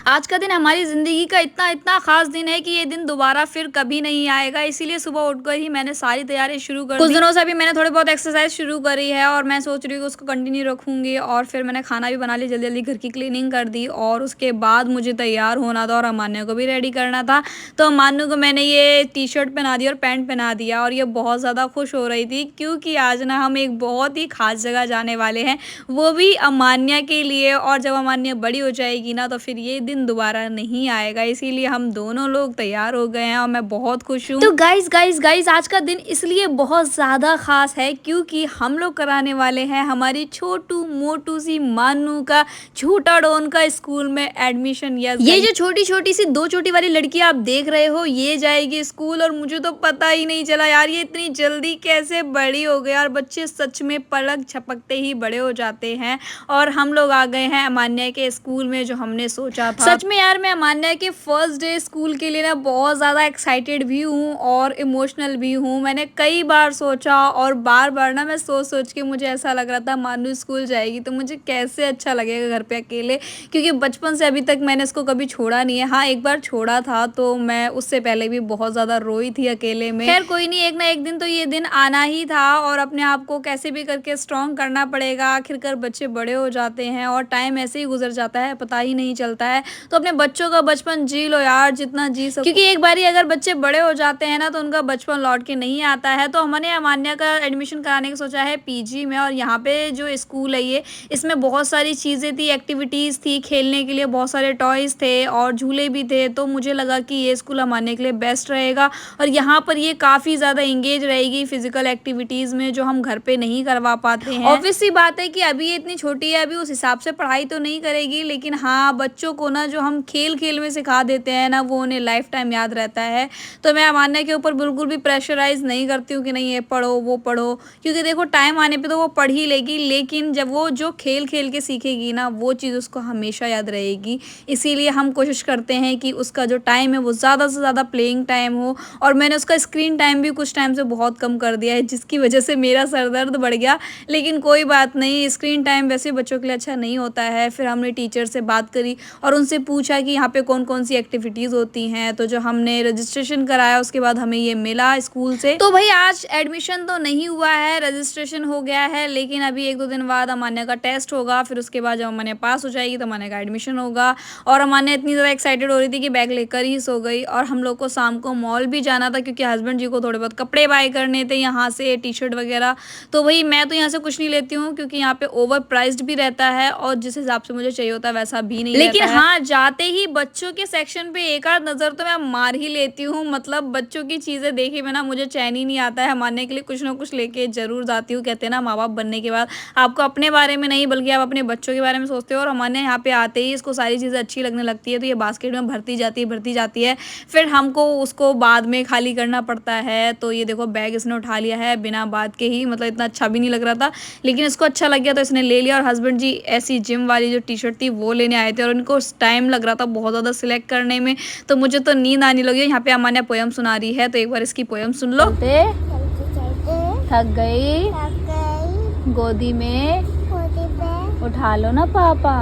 आज का दिन हमारी ज़िंदगी का इतना इतना ख़ास दिन है कि ये दिन दोबारा फिर कभी नहीं आएगा। इसीलिए सुबह उठकर ही मैंने सारी तैयारी शुरू कर दी। कुछ दिनों से अभी मैंने थोड़ी बहुत एक्सरसाइज शुरू करी है और मैं सोच रही हूँ कि उसको कंटिन्यू रखूँगी। और फिर मैंने खाना भी बना लिया, जल्दी जल्दी घर की क्लीनिंग कर दी और उसके बाद मुझे तैयार होना था और अमान्या को भी रेडी करना था। तो अमान्या को मैंने ये टी शर्ट पहना दी और पैंट पहना दिया और ये बहुत ज़्यादा खुश हो रही थी क्योंकि आज ना हम एक बहुत ही ख़ास जगह जाने वाले हैं, वो भी अमान्या के लिए। और जब अमान्या बड़ी हो जाएगी ना तो फिर ये दिन दोबारा नहीं आएगा। इसीलिए हम दोनों लोग तैयार हो गए हैं और मैं बहुत खुश हूँ। तो गाइस गाइस गाइस आज का दिन इसलिए बहुत ज़्यादा ख़ास है क्योंकि हम लोग कराने वाले हैं हमारी छोटू मोटू सी मानू का छोटा डॉन का स्कूल में एडमिशन। ये जो छोटी छोटी सी दो चोटी वाली लड़की आप देख रहे हो ये जाएगी स्कूल और मुझे तो पता ही नहीं चला यार ये इतनी जल्दी कैसे बड़ी हो गई। और बच्चे सच में पलक झपकते ही बड़े हो जाते हैं। और हम लोग आ गए हैं अमान्या के स्कूल में जो हमने सोचा था। सच में यार मैं अमान्या के फर्स्ट डे स्कूल के लिए ना बहुत ज़्यादा एक्साइटेड भी हूँ और इमोशनल भी हूँ। मैंने कई बार सोचा और बार बार ना मैं सोच सोच के मुझे ऐसा लग रहा था मानू स्कूल जाएगी तो मुझे कैसे अच्छा लगेगा घर पे अकेले, क्योंकि बचपन से अभी तक मैंने इसको कभी छोड़ा नहीं है। हाँ एक बार छोड़ा था तो मैं उससे पहले भी बहुत ज़्यादा रोई थी अकेले में। खैर कोई नहीं, एक ना एक दिन तो ये दिन आना ही था और अपने आप को कैसे भी करके स्ट्रॉन्ग करना पड़ेगा। आखिरकार बच्चे बड़े हो जाते हैं और टाइम ऐसे ही गुजर जाता है, पता ही नहीं चलता है। तो अपने बच्चों का बचपन जी लो यार जितना जी सको, क्योंकि एक बारी अगर बच्चे बड़े हो जाते हैं ना तो उनका बचपन लौट के नहीं आता है। तो हमने अमान्या का एडमिशन कराने का सोचा है पीजी में। और यहाँ पे जो स्कूल है ये, इसमें बहुत सारी चीज़ें थी, एक्टिविटीज़ थी, खेलने के लिए बहुत सारे टॉयज़ थे और झूले भी थे। तो मुझे लगा कि ये स्कूल अमान्या के लिए बेस्ट रहेगा और यहाँ पर ये काफ़ी ज़्यादा इंगेज रहेगी फिजिकल एक्टिविटीज़ में जो हम घर पे नहीं करवा पाते हैं। ऑब्वियस सी बात है कि अभी ये इतनी छोटी है, अभी उस हिसाब से पढ़ाई तो नहीं करेगी, लेकिन हाँ बच्चों को ना जो हम खेल खेल में सिखा देते हैं ना वो उन्हें लाइफ टाइम याद रहता है। तो मैं अमान्या के ऊपर बिल्कुल भी प्रेशराइज नहीं करती हूँ कि नहीं ये पढ़ो वो पढ़ो, क्योंकि देखो टाइम आने पे तो वो पढ़ ही लेगी, लेकिन जब वो जो खेल खेल के सीखेगी ना वो चीज़ उसको हमेशा याद रहेगी। इसीलिए हम कोशिश करते हैं कि उसका जो टाइम है वो ज़्यादा से ज़्यादा प्लेइंग टाइम हो। और मैंने उसका स्क्रीन टाइम भी कुछ टाइम से बहुत कम कर दिया है जिसकी वजह से मेरा सर दर्द बढ़ गया, लेकिन कोई बात नहीं, स्क्रीन टाइम वैसे बच्चों के लिए अच्छा नहीं होता है। फिर हमने टीचर से बात करी और उनसे पूछा कि यहाँ पे कौन कौन सी एक्टिविटीज़ होती हैं। तो जो हमने रजिस्ट्रेशन कराया उसके बाद हमें ये मिला स्कूल से। तो भाई आज एडमिशन तो नहीं हुआ है, रजिस्ट्रेशन हो गया है, लेकिन अभी एक दो दिन बाद अमान्या का टेस्ट होगा। फिर उसके बाद जब अमान्या पास हो जाएगी तो अमान्या का एडमिशन होगा। और अमान्या इतनी ज़्यादा एक्साइटेड हो रही थी कि बैग लेकर ही सो गई। और हम लोग को शाम को मॉल भी जाना था क्योंकि हस्बैंड जी को थोड़े बहुत कपड़े बाय करने थे यहाँ से, टी शर्ट वगैरह। तो वही मैं तो यहाँ से कुछ नहीं लेती हूँ क्योंकि यहाँ पे ओवर प्राइस्ड भी रहता है और जिस हिसाब से मुझे चाहिए होता है वैसा भी नहीं लेकिन रहता है। हाँ जाते ही बच्चों के सेक्शन पे एक आध नज़र तो मैं मार ही लेती हूँ। मतलब बच्चों की चीज़ें देखे बिना मुझे चैन ही नहीं आता है, मानने के लिए कुछ ना कुछ लेके जरूर जाती हूँ। कहते हैं ना माँ बाप बनने के बाद आपको अपने बारे में नहीं बल्कि आप अपने बच्चों के बारे में सोचते हो। और हमारे यहाँ पे आते ही इसको सारी चीज़ें अच्छी लगने लगती है तो ये बास्केट में भरती जाती है। फिर हमको उसको बाद में खाली करना पड़ता है। तो ये देखो बैग इसने उठा लिया है बिना बात के ही, मतलब इतना अच्छा भी नहीं लग रहा था लेकिन इसको अच्छा लग गया तो इसने ले लिया। और हस्बैंड जी ऐसी जिम वाली जो टी शर्ट थी वो लेने आए थे और उनको टाइम लग रहा था बहुत ज़्यादा सिलेक्ट करने में, तो मुझे तो नींद आने लगी। यहाँ पे अमान्या पोयम सुना रही है तो एक बार इसकी पोयम सुन लो। थक गई गोदी में उठा लो ना पापा।